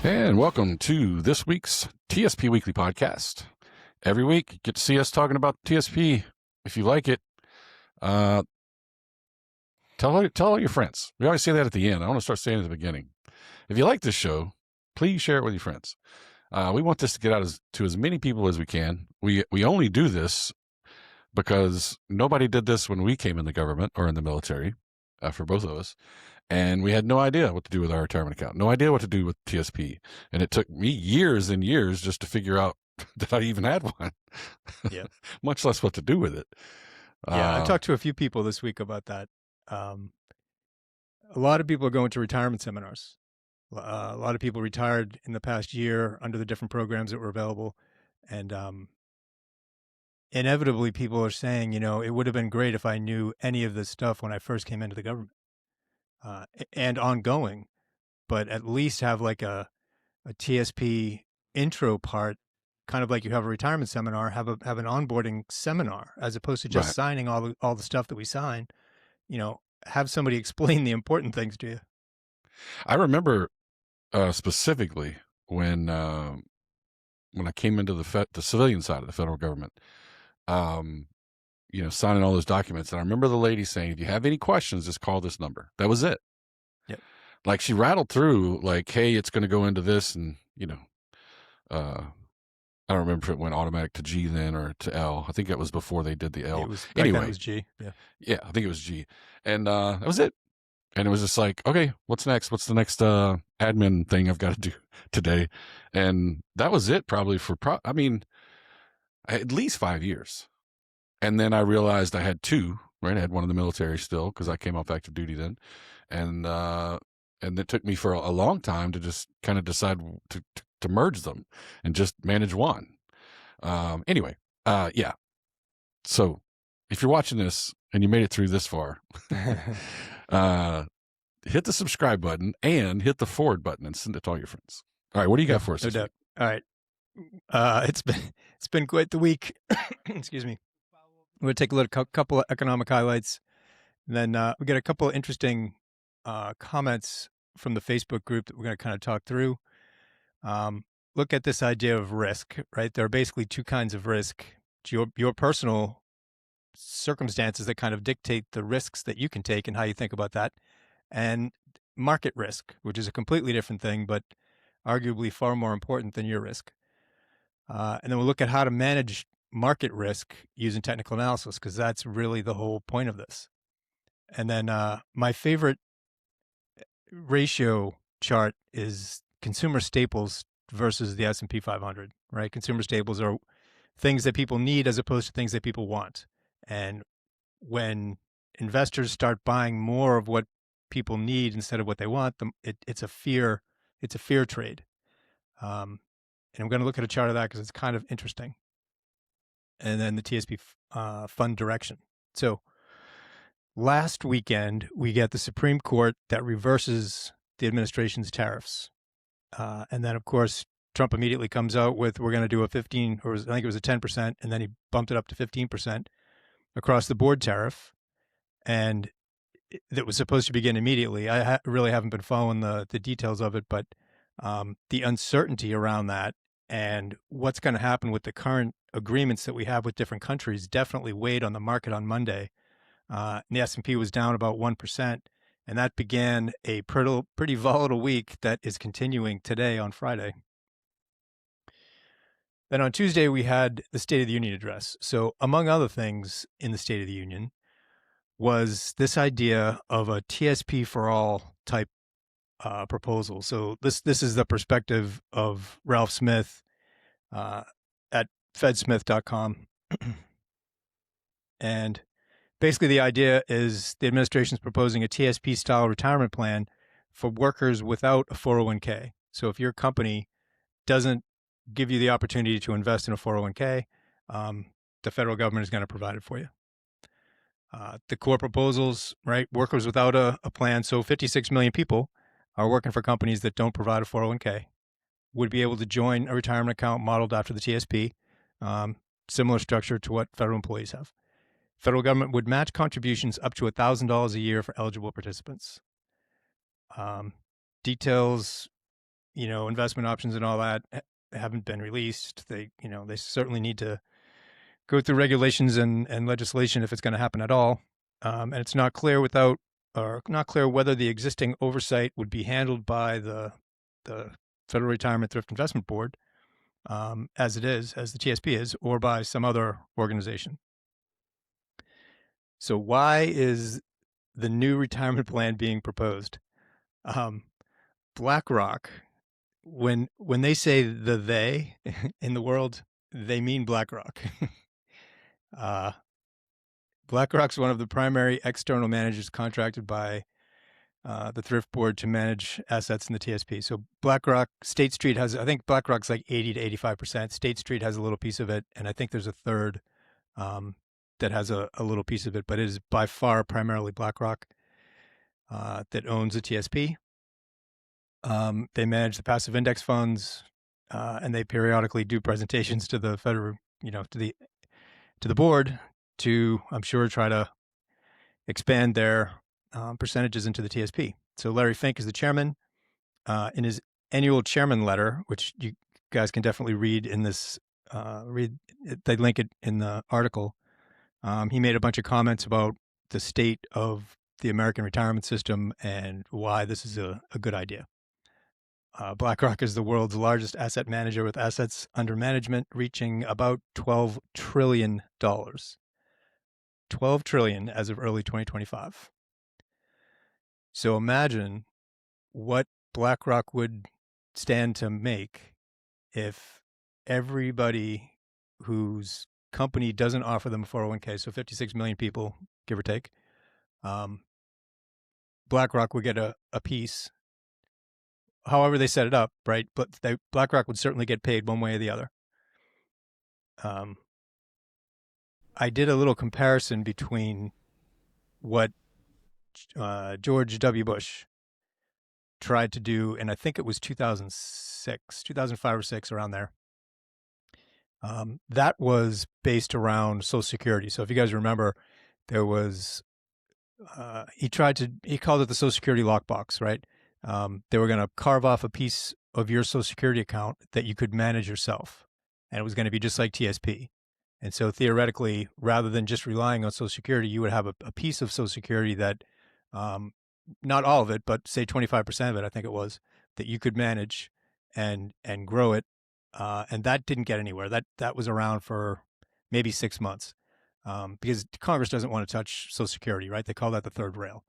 And welcome to this week's TSP Weekly Podcast. Every week, you get to see us talking about TSP. If you like it, tell all your friends. We always say that at the end. I want to start saying it at the beginning. If you like this show, please share it with your friends. We want this to get out to as many people as we can. We only do this because nobody did this when we came in the government or in the military, for both of us. And we had no idea what to do with our retirement account, no idea what to do with TSP. And it took me years and years just to figure out that I even had one, much less what to do with it. I talked to a few people this week about that. A lot of people are going to retirement seminars. A lot of people retired in the past year under the different programs that were available. And inevitably, people are saying, it would have been great if I knew any of this stuff when I first came into the government. And ongoing, but at least have like a TSP intro part, kind of like you have a retirement seminar, have an onboarding seminar, as opposed to just signing all the stuff that we sign. Have somebody explain the important things to you. I remember specifically when I came into the civilian side of the federal government, signing all those documents. And I remember the lady saying, if you have any questions, just call this number. That was it. Yep. Like she rattled through like, hey, it's going to go into this. And, I don't remember if it went automatic to G then or to L. I think that was before they did the L. It was, anyway, it was G. Yeah. Yeah. I think it was G. And that was it. And it was just like, okay, what's next? What's the next admin thing I've got to do today? And that was it probably for, at least 5 years. And then I realized I had two, right? I had one in the military still because I came off active duty then. And it took me for a long time to just kind of decide to merge them and just manage one. Yeah. So if you're watching this and you made it through this far, hit the subscribe button and hit the forward button and send it to all your friends. All right. What do you got for us? No doubt. All right. It's been quite the week. Excuse me. We're going to take a look at a couple of economic highlights. And then we get a couple of interesting comments from the Facebook group that we're going to kind of talk through. Look at this idea of risk, right? There are basically two kinds of risk. Your personal circumstances that kind of dictate the risks that you can take and how you think about that. And market risk, which is a completely different thing, but arguably far more important than your risk. And then we'll look at how to manage market risk using technical analysis, because that's really the whole point of this. And then my favorite ratio chart is consumer staples versus the S&P 500, right? Consumer staples are things that people need as opposed to things that people want. And when investors start buying more of what people need instead of what they want, it's a fear trade. And I'm going to look at a chart of that because it's kind of interesting. And then the TSP fund direction. So last weekend, we get the Supreme Court that reverses the administration's tariffs. And then, of course, Trump immediately comes out with, we're going to do a 15, or I think it was a 10%, and then he bumped it up to 15% across the board tariff. And that was supposed to begin immediately. I really haven't been following the details of it, but the uncertainty around that and what's going to happen with the current agreements that we have with different countries definitely weighed on the market on Monday. And the S&P was down about 1%, and that began a pretty volatile week that is continuing today on Friday. Then on Tuesday, we had the State of the Union address. So among other things in the State of the Union was this idea of a TSP for all type proposal. So this is the perspective of Ralph Smith at fedsmith.com. And basically the idea is the administration is proposing a TSP-style retirement plan for workers without a 401k. So if your company doesn't give you the opportunity to invest in a 401k, the federal government is going to provide it for you. The core proposals, right? Workers without a plan. So 56 million people are working for companies that don't provide a 401k, would be able to join a retirement account modeled after the TSP, similar structure to what federal employees have. Federal government would match contributions up to $1,000 a year for eligible participants. Details, investment options and all that haven't been released. They certainly need to go through regulations and legislation if it's going to happen at all. And it's not clear whether the existing oversight would be handled by the Federal Retirement Thrift Investment Board, as the TSP is, or by some other organization. So why is the new retirement plan being proposed? BlackRock, when they say they in the world, they mean BlackRock. BlackRock's one of the primary external managers contracted by the Thrift Board to manage assets in the TSP. So BlackRock, State Street I think BlackRock's like 80 to 85%. State Street has a little piece of it, and I think there's a third that has a little piece of it, but it is by far primarily BlackRock that owns the TSP. They manage the passive index funds, and they periodically do presentations to the federal, to the board to, I'm sure, try to expand their percentages into the TSP. So Larry Fink is the chairman. In his annual chairman letter, which you guys can definitely read in this, they link it in the article. He made a bunch of comments about the state of the American retirement system and why this is a good idea. BlackRock is the world's largest asset manager with assets under management reaching about $12 trillion. $12 trillion as of early 2025. So imagine what BlackRock would stand to make if everybody whose company doesn't offer them a 401k, so 56 million people, give or take, BlackRock would get a piece. However they set it up, right? But BlackRock would certainly get paid one way or the other. I did a little comparison between what George W. Bush tried to do, and I think it was 2005 or 6, around there. That was based around Social Security. So if you guys remember, there was, he called it the Social Security lockbox, right? They were going to carve off a piece of your Social Security account that you could manage yourself. And it was going to be just like TSP. And so theoretically, rather than just relying on Social Security, you would have a piece of Social Security that, not all of it, but say 25% of it, I think it was, that you could manage and grow it. And that didn't get anywhere. That was around for maybe 6 months, because Congress doesn't want to touch Social Security, right? They call that the third rail.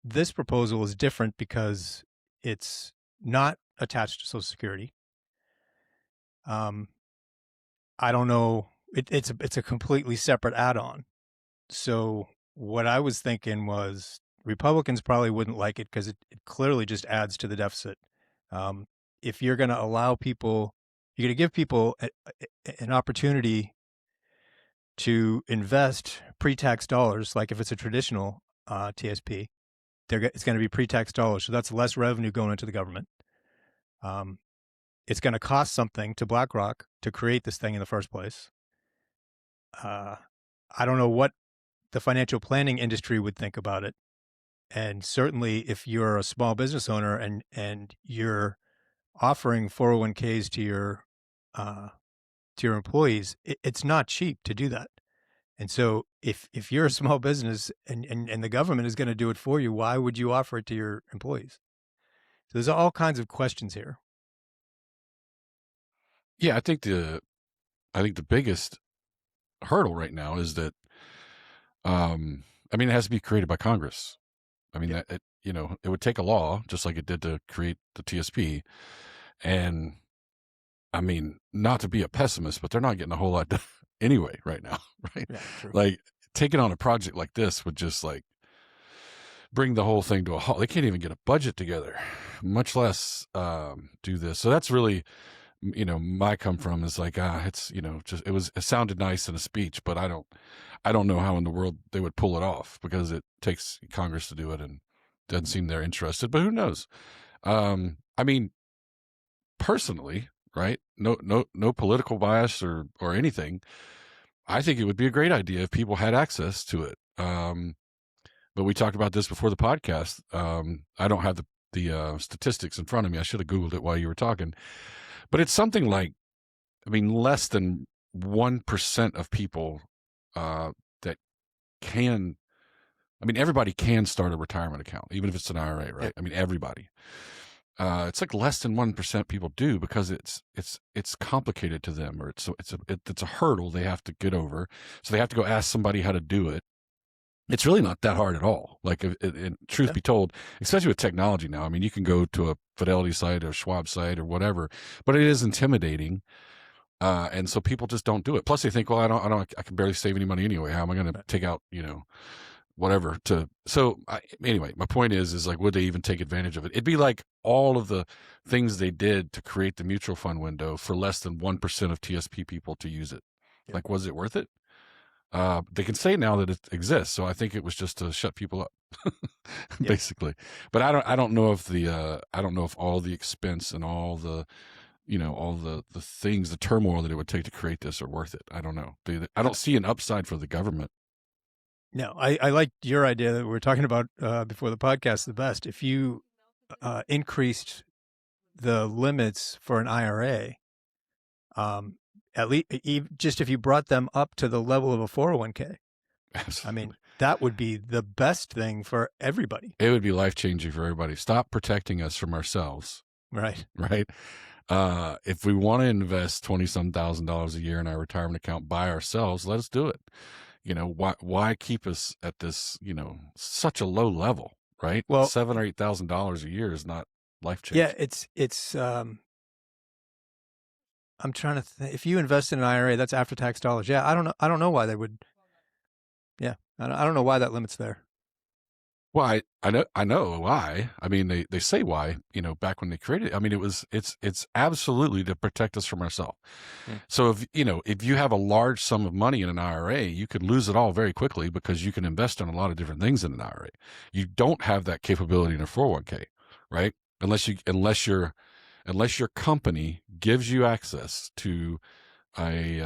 This proposal is different because it's not attached to Social Security. I don't know. It's a completely separate add-on. So what I was thinking was Republicans probably wouldn't like it because it clearly just adds to the deficit. If you're going to allow people, you're going to give people an opportunity to invest pre-tax dollars, like if it's a traditional TSP, it's going to be pre-tax dollars. So that's less revenue going into the government. It's going to cost something to BlackRock to create this thing in the first place. I don't know what the financial planning industry would think about it. And certainly if you're a small business owner and you're offering 401ks to your employees, it's not cheap to do that. And so if you're a small business and the government is going to do it for you, why would you offer it to your employees? So there's all kinds of questions here. Yeah, I think the biggest hurdle right now is that, it has to be created by Congress. That it would take a law just like it did to create the TSP, and not to be a pessimist, but they're not getting a whole lot done anyway right now, right? Yeah, true. Like taking on a project like this would just like bring the whole thing to a halt. They can't even get a budget together, much less do this. So that's really, my come from is like, it's, it sounded nice in a speech, but I don't know how in the world they would pull it off because it takes Congress to do it and doesn't seem they're interested, but who knows? Personally, right? No political bias or anything. I think it would be a great idea if people had access to it. But we talked about this before the podcast. I don't have the statistics in front of me. I should have Googled it while you were talking, but it's something like, I mean, less than 1% of people that can. I mean, everybody can start a retirement account, even if it's an IRA, right? Yep. I mean, everybody. It's like less than 1% people do because it's complicated to them, or it's a hurdle they have to get over. So they have to go ask somebody how to do it. It's really not that hard at all. Like, truth be told, especially with technology now, I mean, you can go to a Fidelity site or a Schwab site or whatever, but it is intimidating. And so people just don't do it. Plus they think, well, I can barely save any money anyway. How am I going to take out, whatever anyway, my point is like, would they even take advantage of it? It'd be like all of the things they did to create the mutual fund window for less than 1% of TSP people to use it. Yeah. Like, was it worth it? They can say now that it exists. So I think it was just to shut people up, basically. But I don't know if I don't know if all the expense and all the, all the things, the turmoil that it would take to create this are worth it. I don't know. I don't see an upside for the government. No, I like your idea that we were talking about before the podcast the best. If you increased the limits for an IRA, at least just if you brought them up to the level of a 401k, Absolutely. I mean, that would be the best thing for everybody. It would be life-changing for everybody. Stop protecting us from ourselves. Right. Right. If we want to invest $20-some thousand a year in our retirement account by ourselves, let us do it. Why keep us at this, such a low level, right? Well, $7,000 or $8,000 a year is not life-changing. Yeah, it's I'm trying to think. If you invest in an IRA, that's after-tax dollars. Yeah, I don't know why they would. Yeah, I don't know why that limit's there. Well, I know why. I mean, they say why, back when they created it. I mean, it's absolutely to protect us from ourselves. So if you have a large sum of money in an IRA, you could lose it all very quickly because you can invest in a lot of different things in an IRA. You don't have that capability in a 401k, right? Unless your company gives you access to I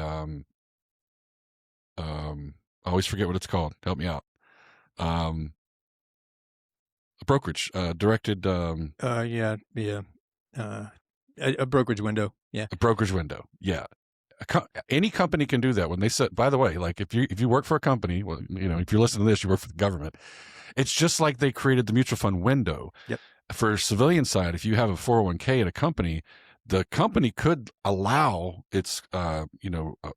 always forget what it's called. Help me out. A brokerage, directed. A brokerage window. Yeah, a brokerage window. Yeah, any company can do that. When they said, by the way, like if you work for a company, well, if you're listening to this, you work for the government. It's just like they created the mutual fund window. Yep. For civilian side, if you have a 401k at a company, the company could allow its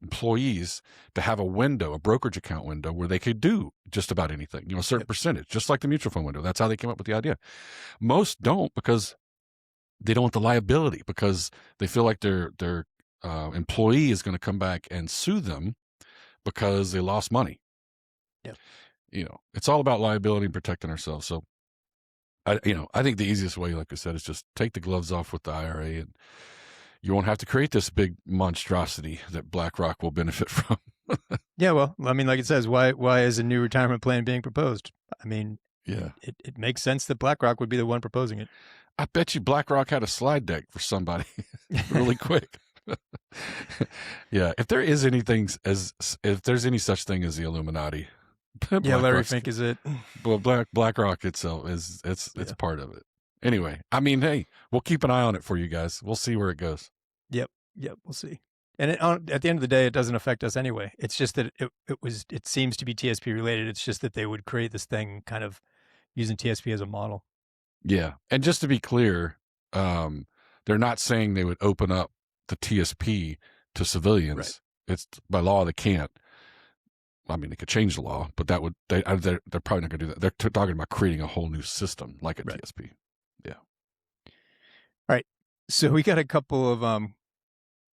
employees to have a window, a brokerage account window, where they could do just about anything, a certain percentage, just like the mutual fund window. That's how they came up with the idea. Most don't, because they don't want the liability, because they feel like their employee is going to come back and sue them because they lost money. Yeah. It's all about liability and protecting ourselves. So I think the easiest way, like I said, is just take the gloves off with the IRA, and you won't have to create this big monstrosity that BlackRock will benefit from. Yeah, well, I mean, like it says, why is a new retirement plan being proposed? I mean, yeah, it makes sense that BlackRock would be the one proposing it. I bet you BlackRock had a slide deck for somebody really quick. Yeah, if there's any such thing as the Illuminati. Yeah, Larry Fink is it. Well, BlackRock itself is it's part of it. Anyway, I mean, hey, we'll keep an eye on it for you guys. We'll see where it goes. Yep, we'll see. And at the end of the day, it doesn't affect us anyway. It's just that it seems to be TSP related. It's just that they would create this thing kind of using TSP as a model. Yeah, and just to be clear, they're not saying they would open up the TSP to civilians. Right. It's by law they can't. I mean, they could change the law, but they're probably not going to do that. They're talking about creating a whole new system like a TSP. Yeah. All right. So we got a couple of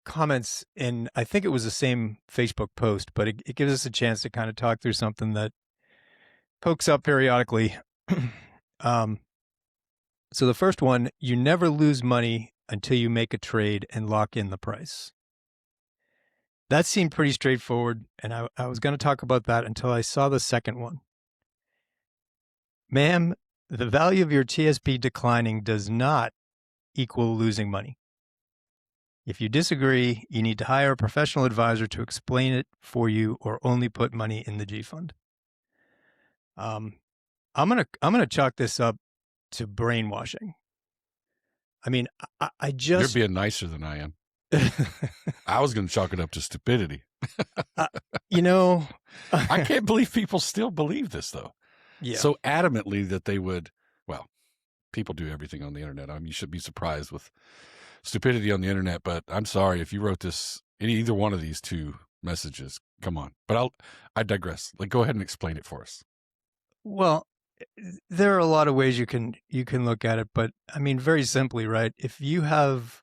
comments, and I think it was the same Facebook post, but it gives us a chance to kind of talk through something that pokes up periodically. So the first one, you never lose money until you make a trade and lock in the price. That seemed pretty straightforward, and I was going to talk about that until I saw the second one. Ma'am, the value of your TSP declining does not equal losing money. If you disagree, you need to hire a professional advisor to explain it for you, or only put money in the G fund. I'm gonna chalk this up to brainwashing. I mean, I You're just, being nicer than I am. I was going to chalk it up to stupidity. you know, I can't believe people still believe this, though. yeah. So adamantly that they would, well, people do everything on the internet. I mean, you should be surprised with stupidity on the internet, but I'm sorry if you wrote this in either one of these two messages. Come on. But I digress. Like, go ahead and explain it for us. Well, there are a lot of ways you can look at it, but I mean, very simply, right? If you have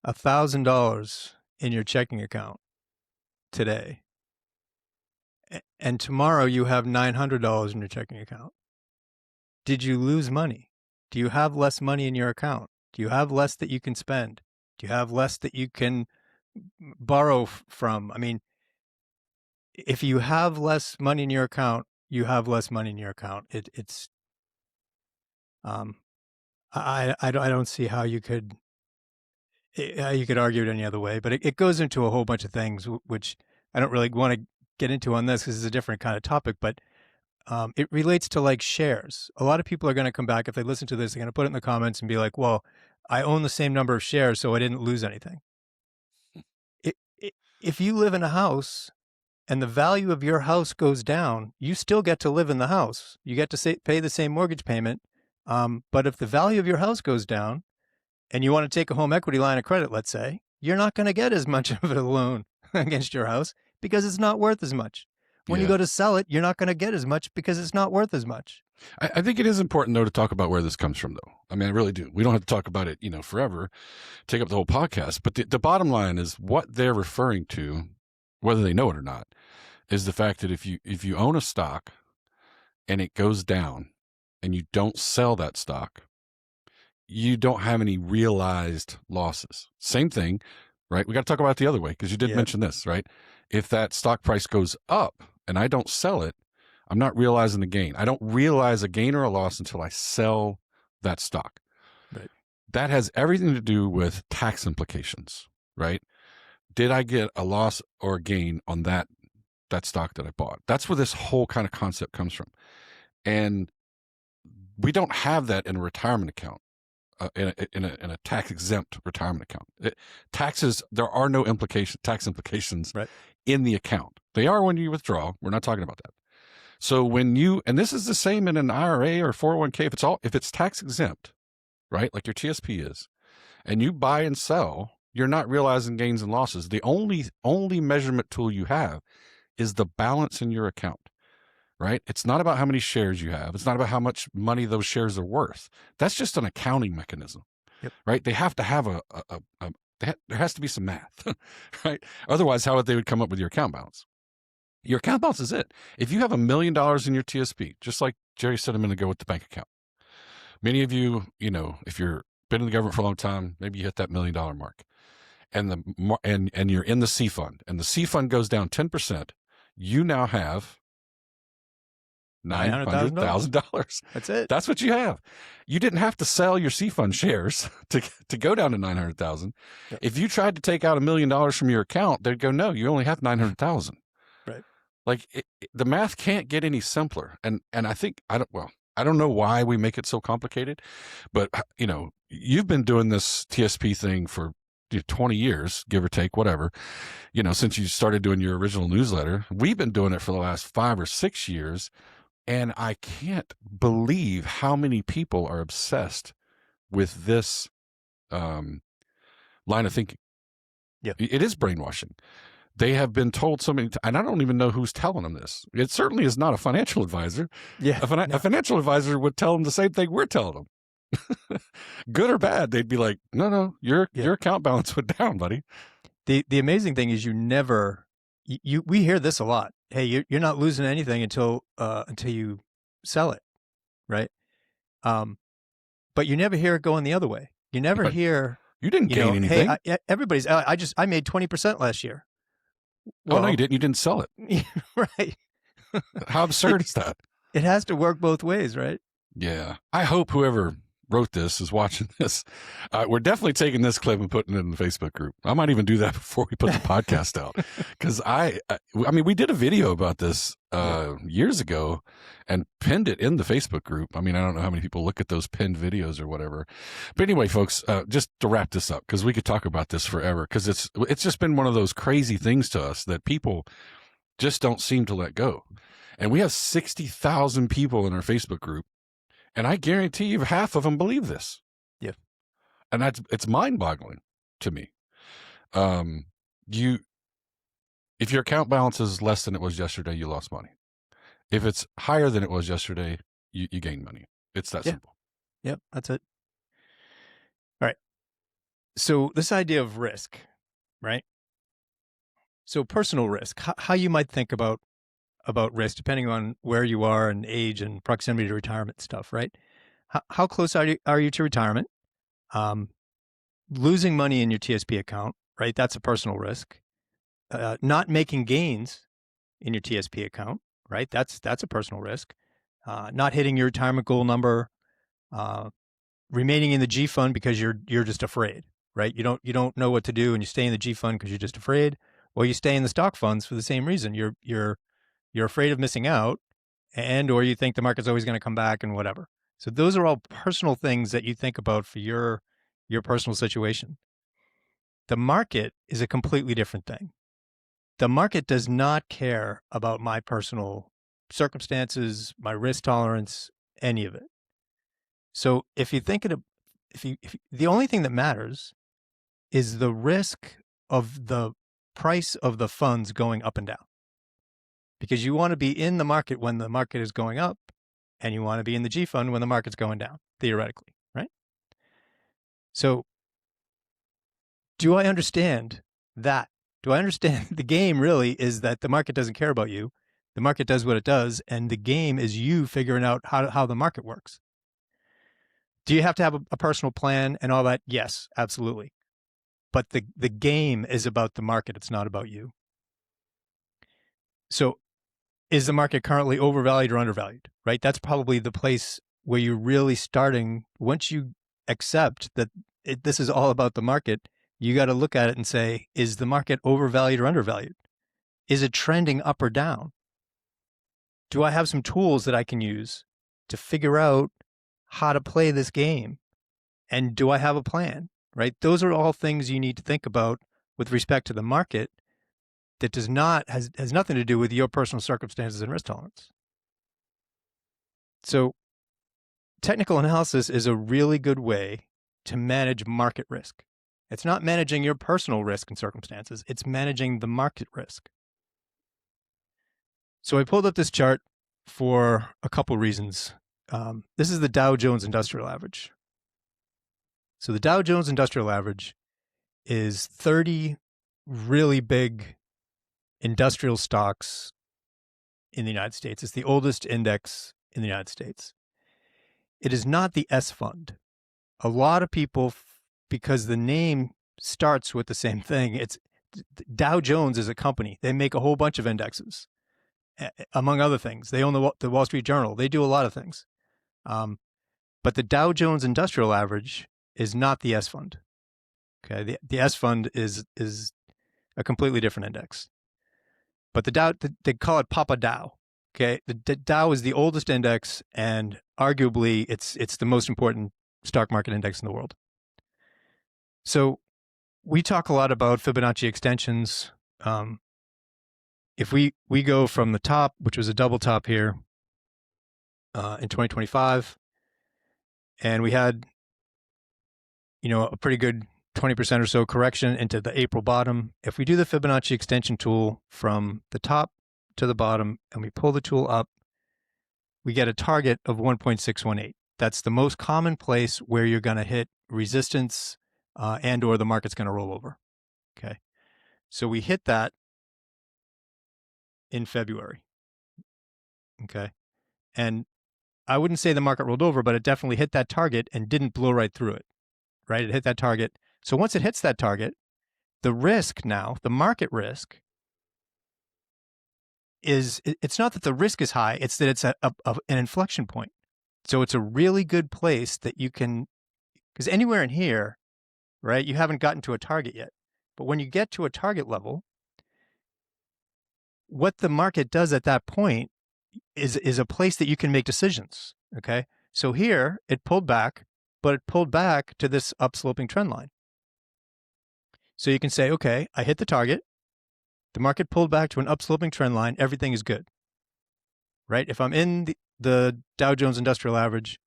$1,000 in your checking account today, and tomorrow you have $900 in your checking account, did you lose money? Do you have less money in your account? Do you have less that you can spend? Do you have less that you can borrow from? I mean, if you have less money in your account, you have less money in your account. I don't see how you could argue it any other way, but it goes into a whole bunch of things, which I don't really want to get into on this because it's a different kind of topic, but it relates to like shares. A lot of people are going to come back if they listen to this, they're going to put it in the comments and be like, well, I own the same number of shares, so I didn't lose anything. If you live in a house and the value of your house goes down, you still get to live in the house. You get to pay the same mortgage payment. But if the value of your house goes down and you want to take a home equity line of credit, let's say, you're not going to get as much of a loan against your house because it's not worth as much. When you go to sell it, you're not going to get as much because it's not worth as much. I think it is important, though, to talk about where this comes from, though. I mean, I really do. We don't have to talk about it, forever, take up the whole podcast. But the bottom line is what they're referring to, whether they know it or not, is the fact that if you own a stock and it goes down and you don't sell that stock, you don't have any realized losses. Same thing, right? We got to talk about it the other way because you did mention this, right? If that stock price goes up and I don't sell it, I'm not realizing the gain. I don't realize a gain or a loss until I sell that stock. Right. That has everything to do with tax implications, right? Did I get a loss or a gain on that stock that I bought? That's where this whole kind of concept comes from. And we don't have that in a retirement account, in a tax exempt retirement account. Taxes, there are no tax implications in the account. They are when you withdraw. We're not talking about that. So and this is the same in an IRA or 401k, if it's tax exempt, right? Like your TSP is, and you buy and sell, you're not realizing gains and losses. The only measurement tool you have is the balance in your account, right? It's not about how many shares you have. It's not about how much money those shares are worth. That's just an accounting mechanism, right? They have to have there has to be some math, right? Otherwise, how would they come up with your account balance? Your account balance is it. If you have $1 million in your TSP, just like Jerry said a minute ago with the bank account, many of you, if you're been in the government for a long time, maybe you hit that $1 million mark, and you're in the C fund, and the C fund goes down 10%, you now have $900,000. That's it. That's what you have. You didn't have to sell your C fund shares to go down to 900,000. Yep. If you tried to take out $1 million from your account, they'd go, no, you only have 900,000. Right. Like the math can't get any simpler. And I think, I don't know why we make it so complicated, but you've been doing this TSP thing for 20 years, give or take, whatever, since you started doing your original newsletter. We've been doing it for the last 5 or 6 years. And I can't believe how many people are obsessed with this line of thinking. Yeah. It is brainwashing. They have been told so many times, and I don't even know who's telling them this. It certainly is not a financial advisor. Yeah. A financial advisor would tell them the same thing we're telling them. Good or bad, they'd be like, no, your account balance went down, buddy. The amazing thing is we hear this a lot. Hey, you're not losing anything until you sell it, right? But you never hear it going the other way. You never hear you didn't gain anything. Hey, everybody's I made 20% last year. Well, no, you didn't. You didn't sell it. Right. How absurd is that? It has to work both ways, right? Yeah. I hope whoever wrote this is watching this, we're definitely taking this clip and putting it in the Facebook group. I might even do that before we put the podcast out, because I mean, we did a video about this years ago and pinned it in the Facebook group. I mean, I don't know how many people look at those pinned videos or whatever, but anyway, folks, just to wrap this up, because we could talk about this forever, because it's just been one of those crazy things to us that people just don't seem to let go. And we have 60,000 people in our Facebook group. And I guarantee you half of them believe this. Yeah. And it's mind-boggling to me. If your account balance is less than it was yesterday, you lost money. If it's higher than it was yesterday, you gain money. It's that simple. Yep, that's it. All right. So this idea of risk, right? So personal risk, how you might think about risk, depending on where you are and age and proximity to retirement stuff, right? How close are you to retirement? Losing money in your TSP account, right? That's a personal risk. Not making gains in your TSP account, right? That's a personal risk. Not hitting your retirement goal number, remaining in the G fund because you're just afraid, right? You don't know what to do, and you stay in the G fund because you're just afraid. Or you stay in the stock funds for the same reason. You're afraid of missing out, or you think the market's always going to come back and whatever. So those are all personal things that you think about for your personal situation. The market is a completely different thing. The market does not care about my personal circumstances, my risk tolerance, any of it. So if you think if the only thing that matters is the risk of the price of the funds going up and down. Because you want to be in the market when the market is going up, and you want to be in the G fund when the market's going down, theoretically, right? So do I understand that? Do I understand the game really is that the market doesn't care about you? The market does what it does, and the game is you figuring out how the market works. Do you have to have a personal plan and all that? Yes, absolutely. But the game is about the market. It's not about you. So is the market currently overvalued or undervalued, right? That's probably the place where you're really starting. Once you accept that this is all about the market, you got to look at it and say, is the market overvalued or undervalued? Is it trending up or down? Do I have some tools that I can use to figure out how to play this game? And do I have a plan, right? Those are all things you need to think about with respect to the market that has nothing to do with your personal circumstances and risk tolerance. So technical analysis is a really good way to manage market risk. It's not managing your personal risk and circumstances. It's managing the market risk. So I pulled up this chart for a couple reasons. This is the Dow Jones Industrial Average. So the Dow Jones Industrial Average is 30 really big industrial stocks in the United States. It's the oldest index in the United States. It is not the S fund. A lot of people, because the name starts with the same thing, it's Dow Jones is a company. They make a whole bunch of indexes, among other things. They own the Wall Street Journal. They do a lot of things. But the Dow Jones Industrial Average is not the S fund. Okay, the S fund is a completely different index. But the Dow, they call it Papa Dow. Okay, the Dow is the oldest index, and arguably it's the most important stock market index in the world. So we talk a lot about Fibonacci extensions. If we go from the top, which was a double top here in 2025, and we had a pretty good 20% or so correction into the April bottom. If we do the Fibonacci extension tool from the top to the bottom and we pull the tool up, we get a target of 1.618. That's the most common place where you're going to hit resistance and or the market's going to roll over. Okay. So we hit that in February. Okay. And I wouldn't say the market rolled over, but it definitely hit that target and didn't blow right through it. Right? It hit that target. So once it hits that target, the risk now, the market risk it's not that the risk is high, it's that it's an inflection point. So it's a really good place that you can, because anywhere in here, right, you haven't gotten to a target yet. But when you get to a target level, what the market does at that point is a place that you can make decisions, okay? So here, it pulled back, but it pulled back to this upsloping trend line. So you can say, okay, I hit the target. The market pulled back to an upsloping trend line. Everything is good, right? If I'm in the Dow Jones Industrial Average,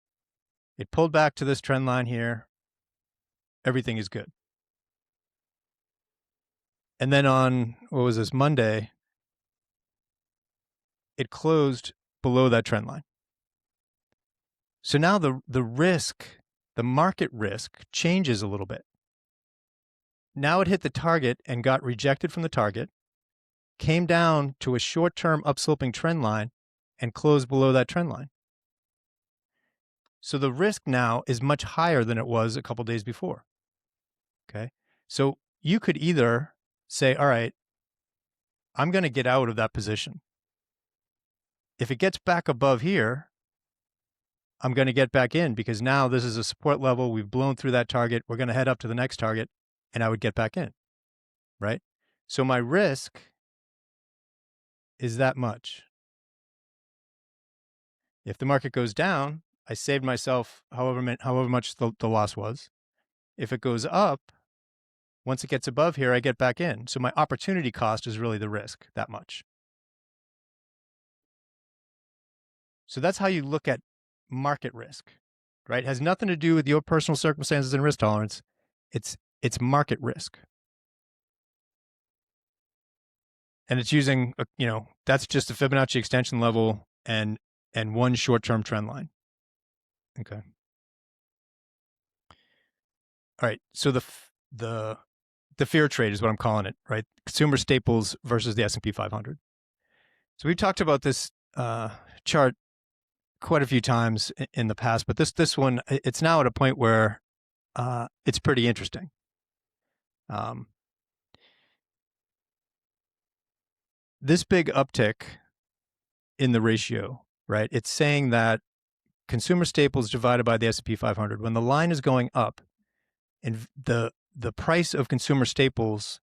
it pulled back to this trend line here. Everything is good. And then on, what was this, Monday, it closed below that trend line. So now the risk, the market risk changes a little bit. Now it hit the target and got rejected from the target, came down to a short-term upsloping trend line and closed below that trend line. So the risk now is much higher than it was a couple days before. Okay. So you could either say, all right, I'm going to get out of that position. If it gets back above here, I'm going to get back in because now this is a support level. We've blown through that target. We're going to head up to the next target and I would get back in, right? So my risk is that much. If the market goes down, I saved myself however much the loss was. If it goes up, once it gets above here, I get back in. So my opportunity cost is really the risk, that much. So that's how you look at market risk, right? It has nothing to do with your personal circumstances and risk tolerance. It's market risk. And it's using, that's just a Fibonacci extension level and one short-term trend line. Okay. All right. So the fear trade is what I'm calling it, right? Consumer staples versus the S&P 500. So we've talked about this chart quite a few times in the past, but this one, it's now at a point where it's pretty interesting. This big uptick in the ratio, right? It's saying that consumer staples divided by the S&P 500, when the line is going up and the price of consumer staples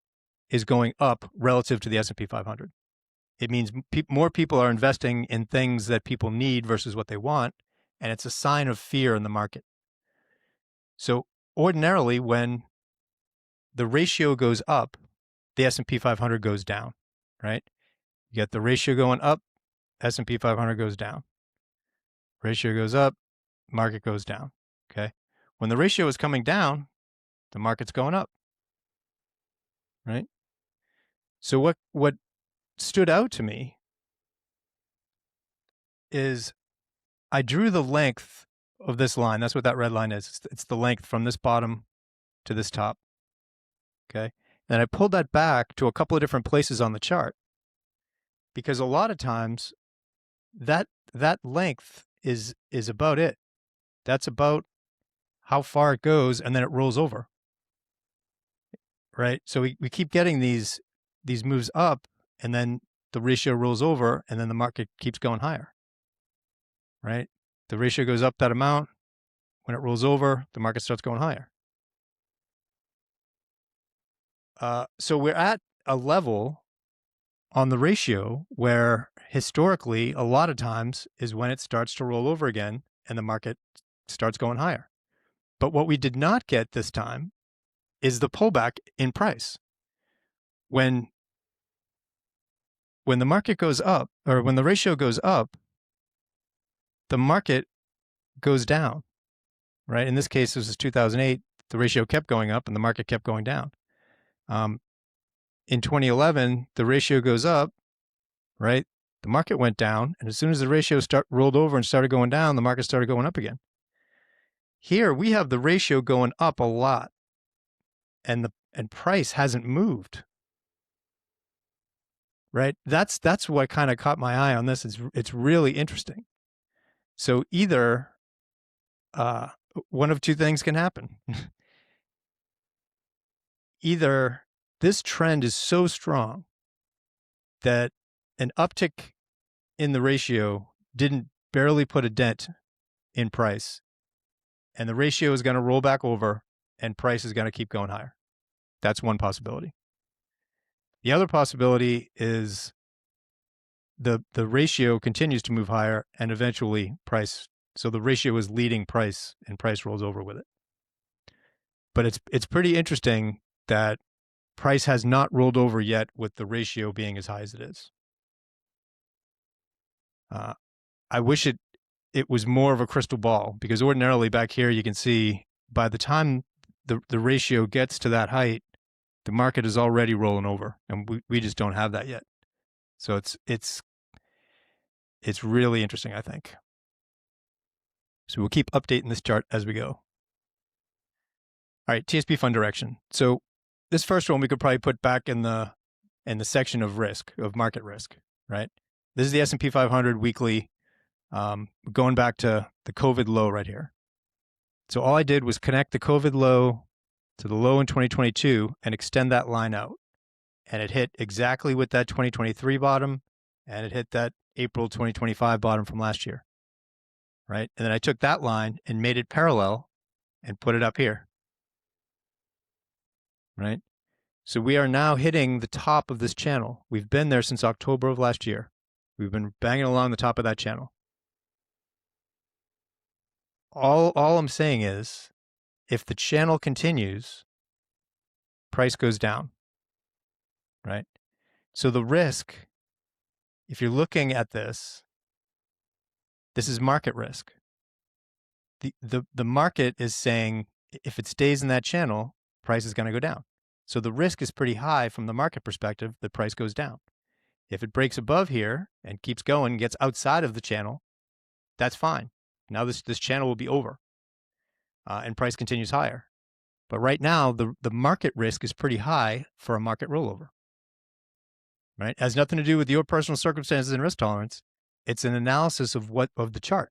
is going up relative to the S&P 500. It means more people are investing in things that people need versus what they want, and it's a sign of fear in the market. So ordinarily, when the ratio goes up, the S&P 500 goes down, right? You get the ratio going up, S&P 500 goes down. Ratio goes up, market goes down, okay? When the ratio is coming down, the market's going up, right? So what stood out to me is I drew the length of this line. That's what that red line is. It's the length from this bottom to this top, okay? And I pulled that back to a couple of different places on the chart because a lot of times that length is about it. That's about how far it goes, and then it rolls over, right? So we keep getting these moves up, and then the ratio rolls over, and then the market keeps going higher, right? The ratio goes up that amount. When it rolls over, the market starts going higher. So we're at a level on the ratio where historically, a lot of times is when it starts to roll over again and the market starts going higher. But what we did not get this time is the pullback in price. When the market goes up, or when the ratio goes up, the market goes down, right? In this case, this is 2008. The ratio kept going up and the market kept going down. In 2011, the ratio goes up, right? The market went down, and as soon as the ratio rolled over and started going down, the market started going up again. Here we have the ratio going up a lot, and price hasn't moved. Right? That's what kind of caught my eye on this. It's really interesting. So either one of two things can happen. Either this trend is so strong that an uptick in the ratio didn't barely put a dent in price, and the ratio is going to roll back over and price is going to keep going higher. That's one possibility. The other possibility is the ratio continues to move higher and eventually price. So the ratio is leading price and price rolls over with it. But it's pretty interesting that price has not rolled over yet with the ratio being as high as it is. I wish it was more of a crystal ball, because ordinarily back here you can see by the time the ratio gets to that height, the market is already rolling over, and we just don't have that yet. So it's really interesting, I think. So we'll keep updating this chart as we go. All right, TSP fund direction. So this first one we could probably put back in the section of risk, of market risk, right? This is the S&P 500 weekly, going back to the COVID low right here. So all I did was connect the COVID low to the low in 2022 and extend that line out. And it hit exactly with that 2023 bottom, and it hit that April 2025 bottom from last year, right? And then I took that line and made it parallel and put it up here, right? So we are now hitting the top of this channel. We've been there since October of last year. We've been banging along the top of that channel. All I'm saying is, if the channel continues, price goes down, right? So the risk, if you're looking at this is market risk. The market is saying if it stays in that channel, price is going to go down. So the risk is pretty high from the market perspective that price goes down. If it breaks above here and keeps going, gets outside of the channel, that's fine. Now this channel will be over, and price continues higher. But right now, the market risk is pretty high for a market rollover, right? It has nothing to do with your personal circumstances and risk tolerance. It's an analysis of the chart.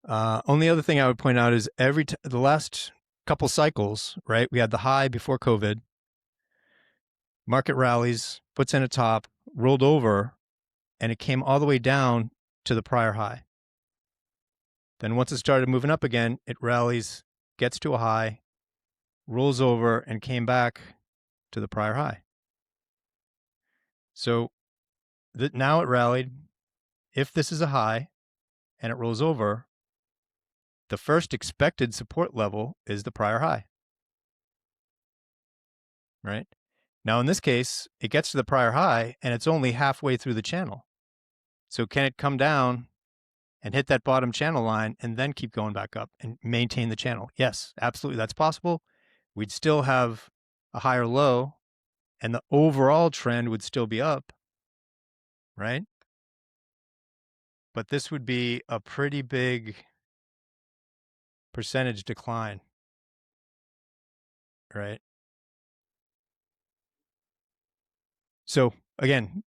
Only other thing I would point out is the last couple cycles, right? We had the high before COVID, market rallies, puts in a top, rolled over, and it came all the way down to the prior high. Then once it started moving up again, it rallies, gets to a high, rolls over, and came back to the prior high. So now it rallied. If this is a high and it rolls over, the first expected support level is the prior high, right? Now, in this case, it gets to the prior high and it's only halfway through the channel. So can it come down and hit that bottom channel line and then keep going back up and maintain the channel? Yes, absolutely. That's possible. We'd still have a higher low and the overall trend would still be up, right? But this would be a pretty big percentage decline, right? So again,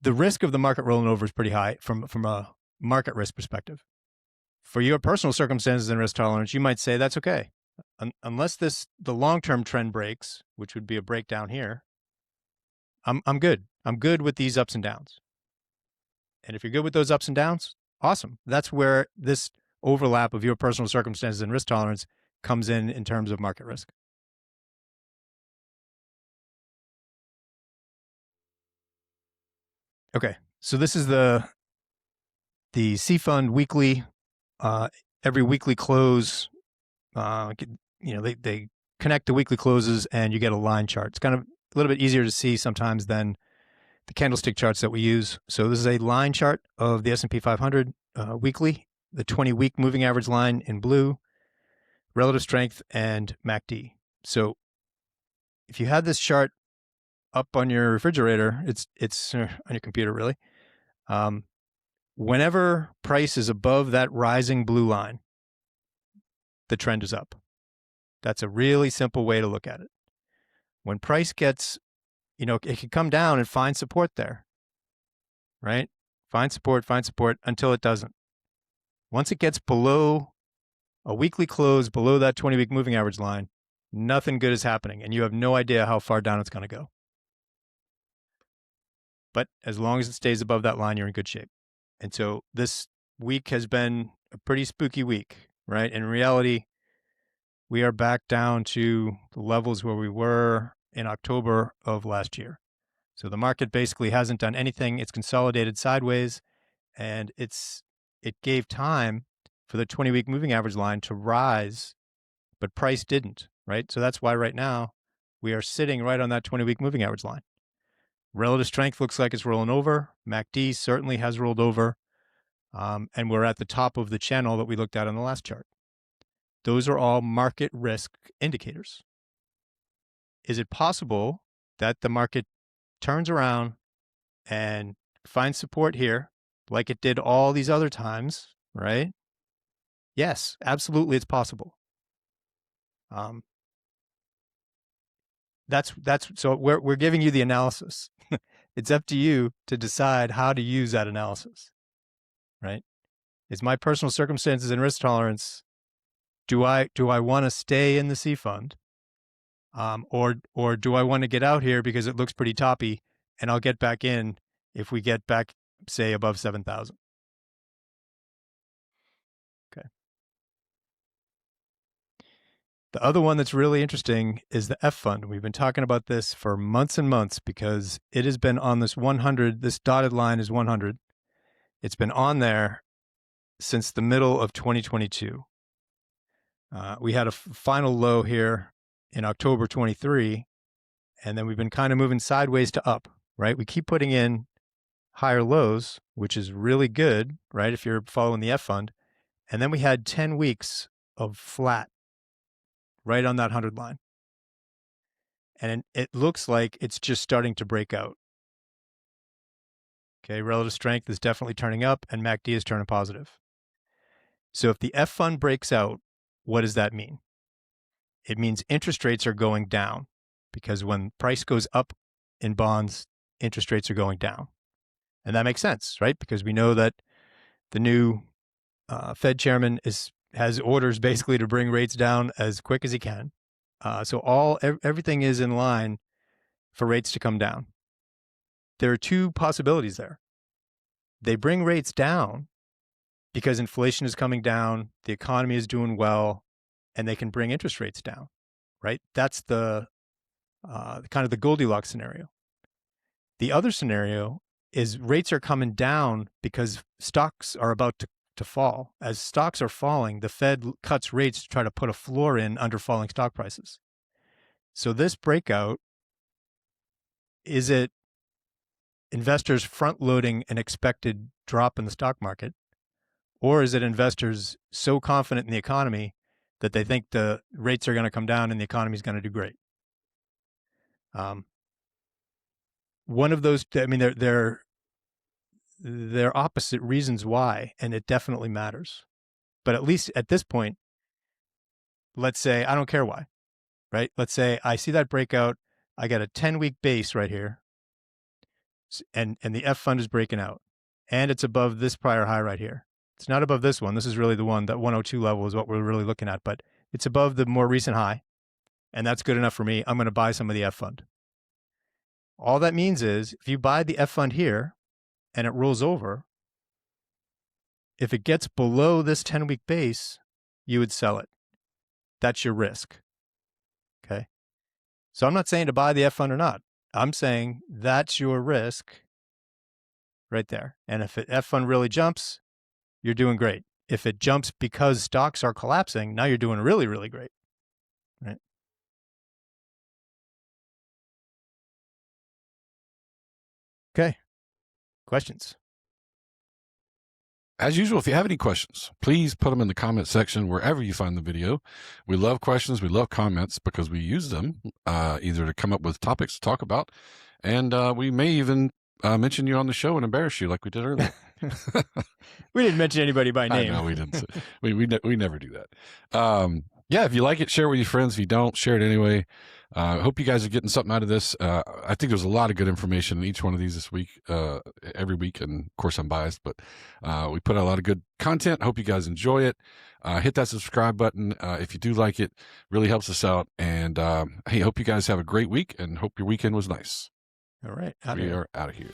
the risk of the market rolling over is pretty high from a market risk perspective. For your personal circumstances and risk tolerance, you might say that's okay. Unless the long-term trend breaks, which would be a breakdown here, I'm good. I'm good with these ups and downs. And if you're good with those ups and downs, awesome. That's where this overlap of your personal circumstances and risk tolerance comes in terms of market risk. Okay, so this is the C Fund weekly, every weekly close. They connect the weekly closes and you get a line chart. It's kind of a little bit easier to see sometimes than the candlestick charts that we use. So this is a line chart of the S&P 500 weekly, the 20-week moving average line in blue, relative strength, and MACD. So if you had this chart up on your refrigerator, it's on your computer really. Whenever price is above that rising blue line, the trend is up. That's a really simple way to look at it. When price gets, it can come down and find support there, right? Find support until it doesn't. Once it gets below a weekly close, below that 20-week moving average line, nothing good is happening, and you have no idea how far down it's going to go. But as long as it stays above that line, you're in good shape. And so this week has been a pretty spooky week, right? In reality, we are back down to the levels where we were in October of last year. So the market basically hasn't done anything. It's consolidated sideways, and it gave time for the 20-week moving average line to rise, but price didn't, right? So that's why right now we are sitting right on that 20-week moving average line. Relative strength looks like it's rolling over. MACD certainly has rolled over, and we're at the top of the channel that we looked at on the last chart. Those are all market risk indicators. Is it possible that the market turns around and finds support here like it did all these other times, right? Yes, absolutely, it's possible. So we're giving you the analysis. It's up to you to decide how to use that analysis, right? It's my personal circumstances and risk tolerance. Do I want to stay in the C fund, or do I want to get out here because it looks pretty toppy, and I'll get back in if we get back, say, above 7,000? Okay. The other one that's really interesting is the F fund. We've been talking about this for months and months because it has been on this 100. This dotted line is 100. It's been on there since the middle of 2022. We had a final low here in October 23, and then we've been kind of moving sideways to up, right? We keep putting in higher lows, which is really good, right, if you're following the F fund. And then we had 10 weeks of flat right on that 100 line. And it looks like it's just starting to break out. Okay, relative strength is definitely turning up, and MACD is turning positive. So if the F fund breaks out, what does that mean? It means interest rates are going down, because when price goes up in bonds, interest rates are going down. And that makes sense, right? Because we know that the new Fed chairman has orders basically to bring rates down as quick as he can. So everything is in line for rates to come down. There are two possibilities there. They bring rates down because inflation is coming down, the economy is doing well, and they can bring interest rates down, right? That's the kind of the Goldilocks scenario. The other scenario is rates are coming down because stocks are about to fall. As stocks are falling, the Fed cuts rates to try to put a floor in under falling stock prices. So this breakout, is it investors front-loading an expected drop in the stock market, or is it investors so confident in the economy that they think the rates are going to come down and the economy is going to do great? One of those, I mean, they're opposite reasons why, and it definitely matters. But at least at this point, let's say I don't care why, right? Let's say I see that breakout, I got a 10-week base right here, and the F fund is breaking out, and it's above this prior high right here. It's not above this one. This is really the one, that 102 level is what we're really looking at, but it's above the more recent high, and that's good enough for me. I'm going to buy some of the F fund. All that means is if you buy the F fund here and it rolls over, if it gets below this 10-week base, you would sell it. That's your risk. Okay. So I'm not saying to buy the F fund or not. I'm saying that's your risk right there. And if F fund really jumps, you're doing great. If it jumps because stocks are collapsing, now you're doing really, really great. Right? Okay. Questions? As usual, if you have any questions, please put them in the comment section wherever you find the video. We love questions. We love comments because we use them either to come up with topics to talk about, and we may even mention you on the show and embarrass you like we did earlier. We didn't mention anybody by name. No, we didn't. We never do that. Yeah, if you like it, share it with your friends. If you don't, share it anyway. I hope you guys are getting something out of this. I think there's a lot of good information in each one of these this week, every week. And of course, I'm biased, but we put out a lot of good content. I hope you guys enjoy it. Hit that subscribe button if you do like it. Really helps us out. And hey, hope you guys have a great week and hope your weekend was nice. All right. We are out of here.